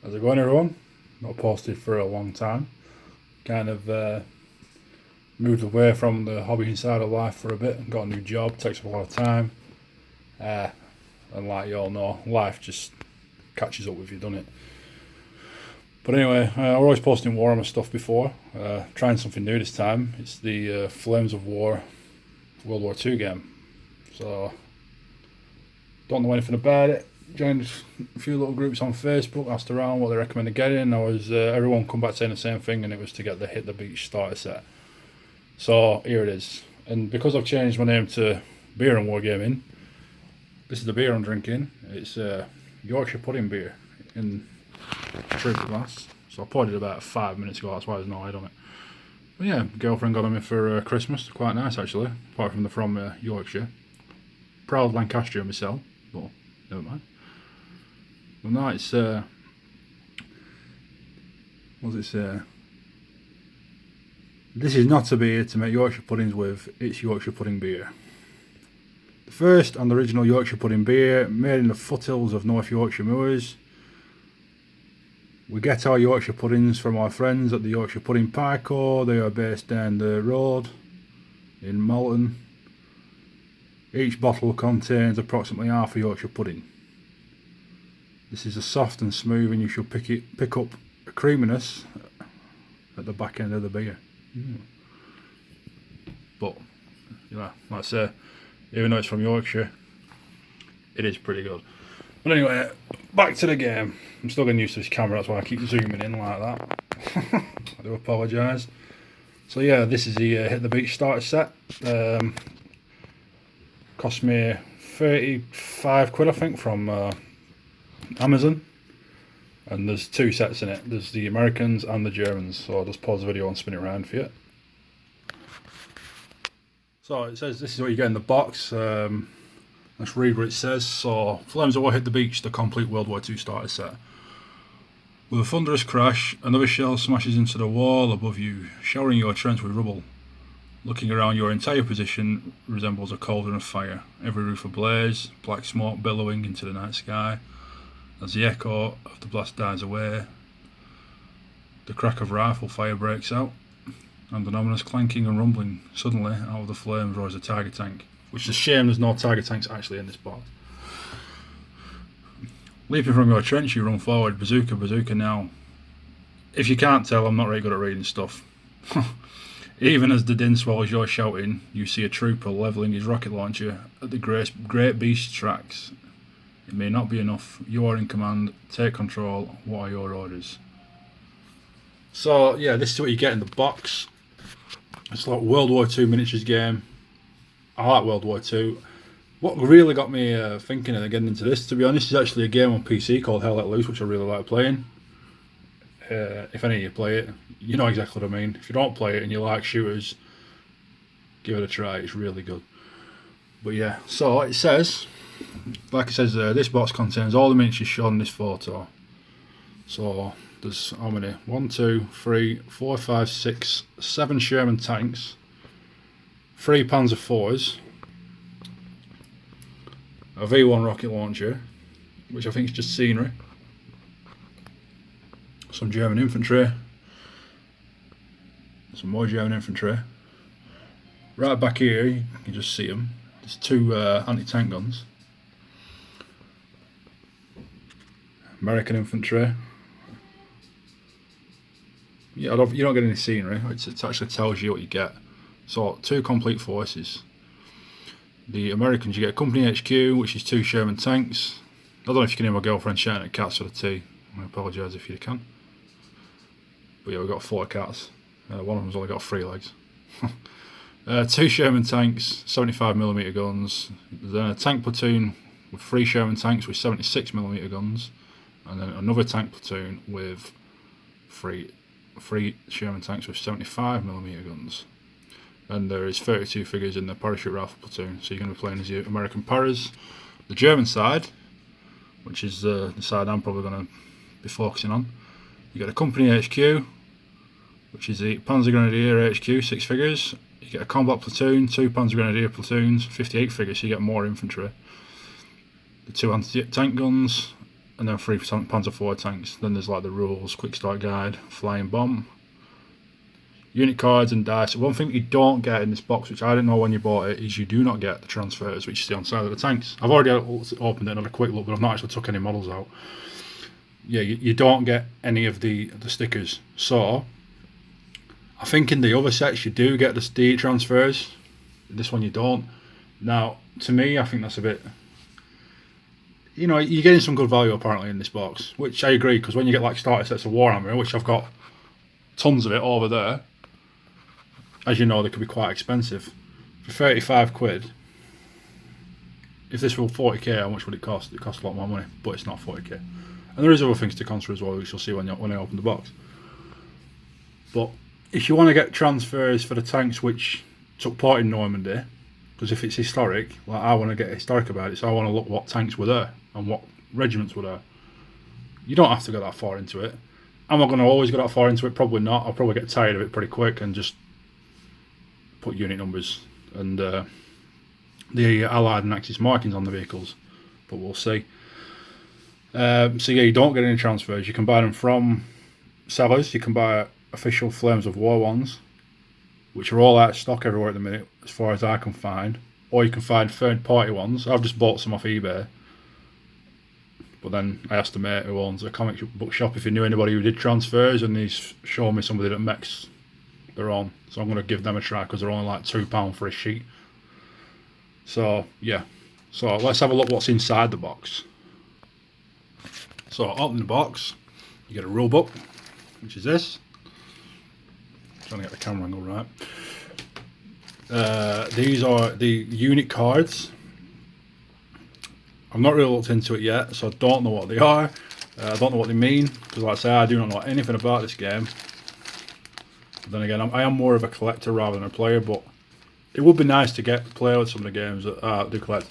How's it going, everyone? Not posted for a long time. Kind of moved away from the hobby side of life for a bit. Got a new job, takes up a lot of time. Uh, and like you all know, life just catches up with you, doesn't it? But anyway, we're always posting Warhammer stuff before. Trying something new this time. It's the Flames of War World War II game. So, don't know anything about it. Joined a few little groups on Facebook, asked around what they recommended getting. Everyone come back saying the same thing, and it was to get the Hit the Beach starter set. So here it is. And because I've changed my name to Beer and Wargaming, this is the beer I'm drinking. It's Yorkshire pudding beer in a triple glass. So I poured it about 5 minutes ago. That's why there's no head on it. But yeah, girlfriend got me for Christmas. Quite nice actually. Apart from they're from Yorkshire. Proud Lancastrian myself, but never mind. Well, no, it's what does it say? This is not a beer to make Yorkshire puddings with. It's Yorkshire pudding beer. The first and original Yorkshire pudding beer, made in the foothills of North Yorkshire moors. We get our Yorkshire puddings from our friends at the Yorkshire Pudding Parco. They are based down the road in Malton. Each bottle contains approximately half a Yorkshire pudding. This is a soft and smooth, and you should pick up a creaminess at the back end of the beer. But yeah, like I say, even though it's from Yorkshire, it is pretty good. But anyway, back to the game. I'm still getting used to this camera, that's why I keep zooming in like that. I do apologise. So yeah, this is the Hit the Beach starter set. Cost me 35 quid I think from Amazon, and there's two sets in it. There's the Americans and the Germans, so I'll just pause the video and spin it around for you. So it says this is what you get in the box. Let's read what it says. So, Flames of War Hit the Beach, the complete World War II starter set. With a thunderous crash, another shell smashes into the wall above you, showering your trench with rubble. Looking around, your entire position resembles a cauldron of fire, every roof ablaze, black smoke billowing into the night sky. As the echo of the blast dies away, the crack of rifle fire breaks out, and an ominous clanking and rumbling. Suddenly, out of the flames roars a tiger tank, which is a shame there's no tiger tanks actually in this box. Leaping from your trench, you run forward, bazooka, bazooka now. If you can't tell, I'm not very good at reading stuff. Even as the din swallows your shouting, you see a trooper levelling his rocket launcher at the great beast's tracks. It may not be enough. You are in command. Take control. What are your orders? So yeah, this is what you get in the box. It's like World War II miniatures game. I like World War II. What really got me thinking and getting into this, to be honest, is actually a game on PC called Hell Let Loose, which I really like playing. If any of you play it, you know exactly what I mean. If you don't play it and you like shooters, give it a try. It's really good. But yeah, so it says, like it says there, this box contains all the miniatures shown in this photo. So there's how many? 1, 2, 3, 4, 5, 6, 7 Sherman tanks, 3 Panzer IVs, a V1 rocket launcher, which I think is just scenery, some German infantry, some more German infantry. Right back here, you can just see them. There's 2 anti-tank guns, American infantry. Yeah, you don't get any scenery. It actually tells you what you get. So 2 complete forces. The Americans, you get a company HQ, which is 2 Sherman tanks. I don't know if you can hear my girlfriend shouting at cats for the tea. I apologise if you can. But yeah, we've got 4 cats. One of them's only got 3 legs. 2 Sherman tanks, 75mm guns. Then a tank platoon with 3 Sherman tanks with 76mm guns. And then another tank platoon with 3 Sherman tanks with 75mm guns. And there is 32 figures in the parachute rifle platoon, so you're going to be playing as your American paras. The German side, which is the side I'm probably going to be focusing on, you get a company HQ, which is the Panzer Grenadier HQ, 6 figures. You get a combat platoon, 2 Panzer Grenadier platoons, 58 figures, so you get more infantry. The 2 anti-tank guns, and then 3 Panzer IV tanks. Then there's like the rules, quick start guide, flying bomb, unit cards and dice. One thing you don't get in this box, which I didn't know when you bought it, is you do not get the transfers, which you see on the side of the tanks. I've already opened it and had a quick look, but I've not actually took any models out. Yeah, you don't get any of the stickers. So I think in the other sets you do get the transfers. This one you don't. Now, to me, I think that's a bit... You know, you're getting some good value apparently in this box, which I agree, because when you get like starter sets of Warhammer, which I've got tons of it over there, as you know, they could be quite expensive. For 35 quid, if this were 40k, how much would it cost? It costs a lot more money, but it's not 40k. And there is other things to consider as well, which you'll see when I open the box. But if you want to get transfers for the tanks which took part in Normandy, because if it's historic, like I want to get historic about it, so I want to look what tanks were there and what regiments were there. You don't have to go that far into it. Am I going to always go that far into it? Probably not. I'll probably get tired of it pretty quick and just put unit numbers and the Allied and Axis markings on the vehicles. But we'll see. So yeah, you don't get any transfers. You can buy them from sellers. You can buy official Flames of War ones, which are all out of stock everywhere at the minute, as far as I can find. Or you can find third-party ones. I've just bought some off eBay. But then I asked a mate who owns a comic book shop if he knew anybody who did transfers, and he's shown me somebody that makes their own. So I'm going to give them a try, because they're only like £2 for a sheet. So, yeah. So let's have a look what's inside the box. So open the box, you get a rule book, which is this. Trying to get the camera angle right. These are the unit cards. I've not really looked into it yet, so I don't know what they are. I don't know what they mean, because like I say, I do not know anything about this game. But then again, I am more of a collector rather than a player, but it would be nice to play with some of the games that I do collect.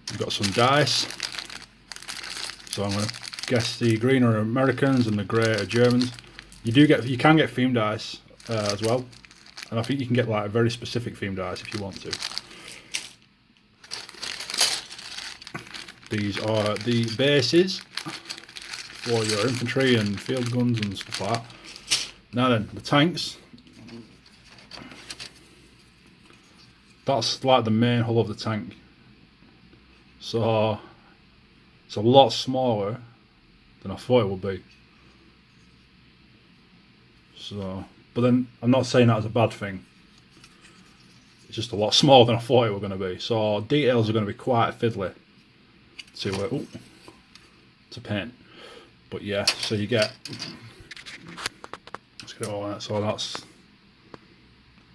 We've got some dice. So I'm going to guess the green are Americans and the grey are Germans. You can get themed dice as well, and I think you can get like a very specific themed dice if you want to. These are the bases for your infantry and field guns and stuff like that. Now then, the tanks. That's like the main hull of the tank. So it's a lot smaller than I thought it would be. So, but then I'm not saying that as a bad thing. It's just a lot smaller than I thought it were going to be. So details are going to be quite fiddly to paint. But yeah, so you get. Let's get it all out. So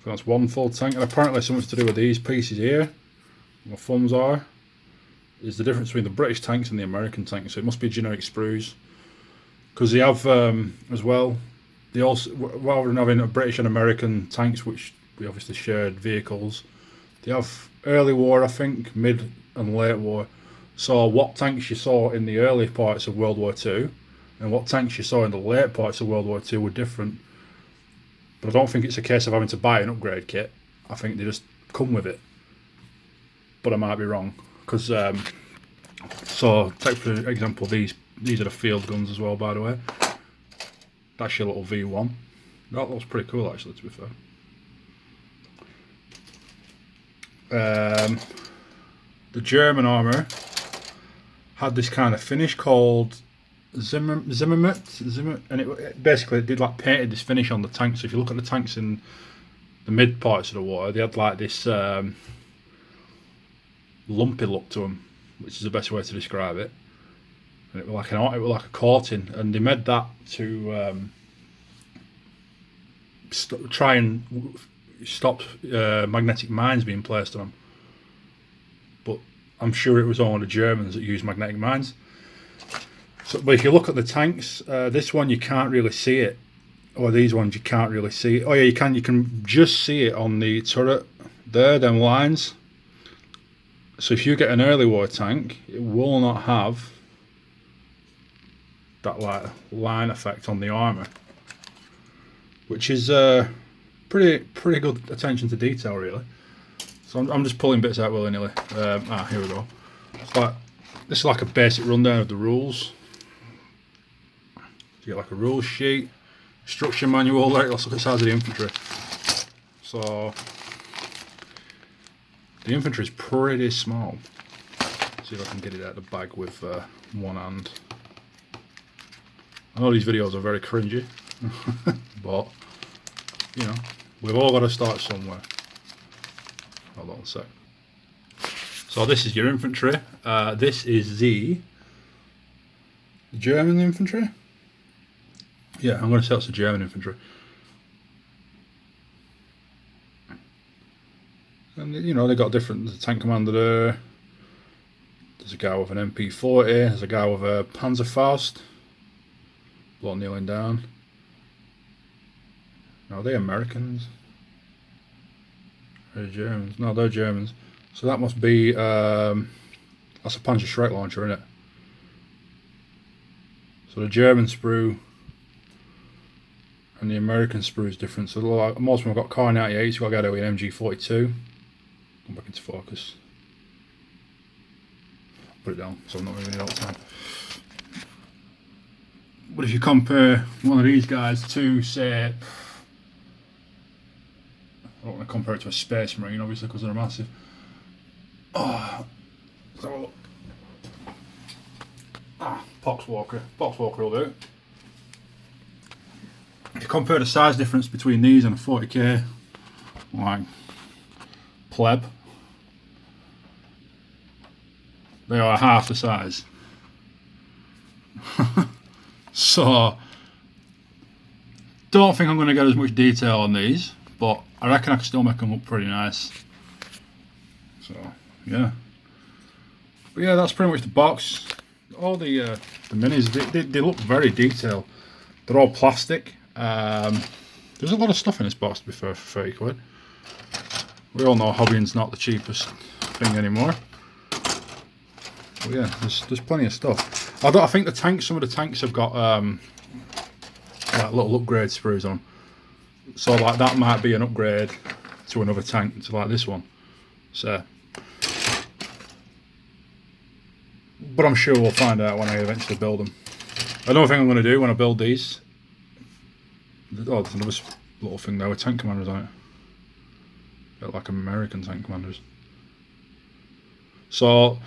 that's one full tank, and apparently something to do with these pieces here. My thumbs are. Is the difference between the British tanks and the American tanks. So it must be generic sprues, because they have as well. They also, rather than having a British and American tanks, which we obviously shared vehicles, they have early war, I think, mid and late war. So what tanks you saw in the early parts of World War II and what tanks you saw in the late parts of World War II were different. But I don't think it's a case of having to buy an upgrade kit. I think they just come with it. But I might be wrong, because so take for example these are the field guns as well, by the way. That's your little V1. That looks pretty cool actually, to be fair. The German armour had this kind of finish called Zimmerit, and it basically did like painted this finish on the tanks. So if you look at the tanks in the mid parts of the war, they had like this lumpy look to them, which is the best way to describe it. And it was like a coating, and they made that to try and stop magnetic mines being placed on them. But I'm sure it was only the Germans that used magnetic mines. So, but if you look at the tanks, this one you can't really see it, or these ones you can't really see it. Oh yeah, you can. You can just see it on the turret there, them lines. So if you get an early war tank, it will not have that like line effect on the armour, which is pretty good attention to detail, really. So I'm just pulling bits out willy-nilly. Here we go. It's like this is like a basic rundown of the rules. You get like a rules sheet, instruction manual. Right, let's look at the size of the infantry. So the infantry is pretty small. See if I can get it out of the bag with one hand. I know these videos are very cringy, but you know, we've all got to start somewhere. Hold on a sec. So this is your infantry. This is the German infantry. Yeah, I'm going to say it's the German infantry. And you know, they got different. There's a tank commander there. There's a guy with an MP40. There's a guy with a Panzerfaust. Bloke kneeling down. No, are they Americans? They're Germans. No, they're Germans. So that must be that's a Panzer Schreck launcher, isn't it? So the German sprue and the American sprue is different. So like, most of them have got Car 98. You've got to go with an MG42. Come back into focus. Put it down, so I'm not moving it all the time. But if you compare one of these guys to, say, I don't want to compare it to a Space Marine, obviously, because they're massive. Oh, so Poxwalker. Poxwalker will do it. If you compare the size difference between these and a 40k, like pleb, they are half the size. So, don't think I'm going to get as much detail on these, but I reckon I can still make them look pretty nice. So, yeah. But yeah, that's pretty much the box. All the minis, they look very detailed. They're all plastic. There's a lot of stuff in this box, to be fair, for 30 quid. We all know hobbying's not the cheapest thing anymore. But yeah, there's plenty of stuff. I think the tanks, some of the tanks have got like little upgrade sprues on. So like that might be an upgrade to another tank, to like this one. So, but I'm sure we'll find out when I eventually build them. Another thing I'm going to do when I build these. Oh, there's another little thing there with tank commanders on it. A bit like American tank commanders. So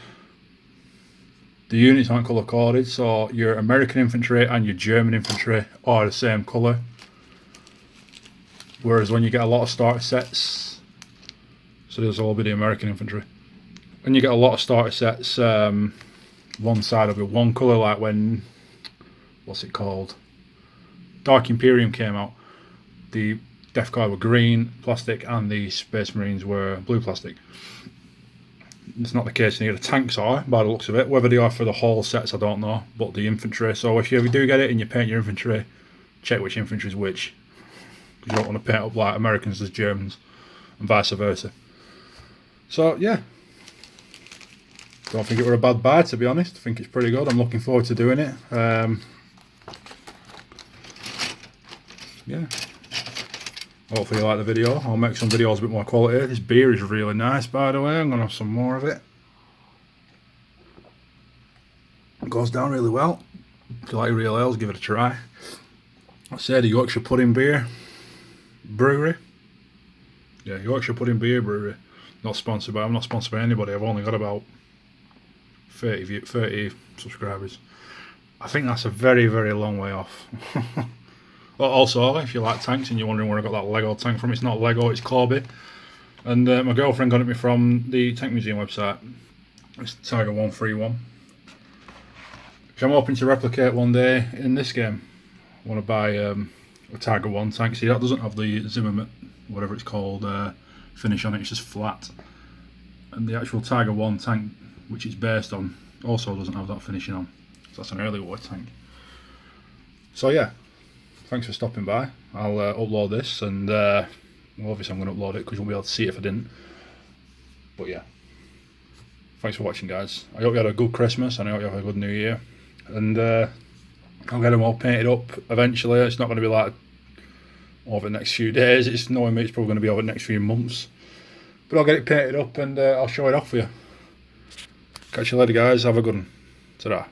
the units aren't colour coded, so your American infantry and your German infantry are the same colour. Whereas when you get a lot of starter sets, so these will all be the American infantry. When you get a lot of starter sets, one side will be one colour, like when, what's it called? Dark Imperium came out. The Death Guard were green plastic and the Space Marines were blue plastic. It's not the case here. The tanks are, by the looks of it. Whether they are for the whole sets, I don't know. But the infantry. So if you ever do get it and you paint your infantry, check which infantry is which. Because you don't want to paint up like Americans as Germans, and vice versa. So yeah, don't think it were a bad buy, to be honest. I think it's pretty good. I'm looking forward to doing it. Yeah. Hopefully you like the video. I'll make some videos a bit more quality. This beer is really nice, by the way. I'm going to have some more of it. It goes down really well. If you like real ales, give it a try. I say the Yorkshire Pudding Beer Brewery. Yeah, Yorkshire Pudding Beer Brewery. Not sponsored by. I'm not sponsored by anybody. I've only got about 30 subscribers. I think that's a very, very long way off. But also, if you like tanks and you're wondering where I got that Lego tank from, it's not Lego, it's Corby. And my girlfriend got it me from the Tank Museum website. It's Tiger 131. Which I'm hoping to replicate one day in this game. I want to buy a Tiger 1 tank. See, that doesn't have the Zimmerit, whatever it's called, finish on it, it's just flat. And the actual Tiger 1 tank, which it's based on, also doesn't have that finishing on. So that's an early war tank. So yeah. Thanks for stopping by. I'll upload this, and well, obviously I'm going to upload it because you won't be able to see it if I didn't. But yeah, thanks for watching, guys. I hope you had a good Christmas, and I hope you have a good New Year. And I'll get them all painted up eventually. It's not going to be like over the next few days. It's knowing me, it's probably going to be over the next few months. But I'll get it painted up, and I'll show it off for you. Catch you later, guys. Have a good one. Ta-ra.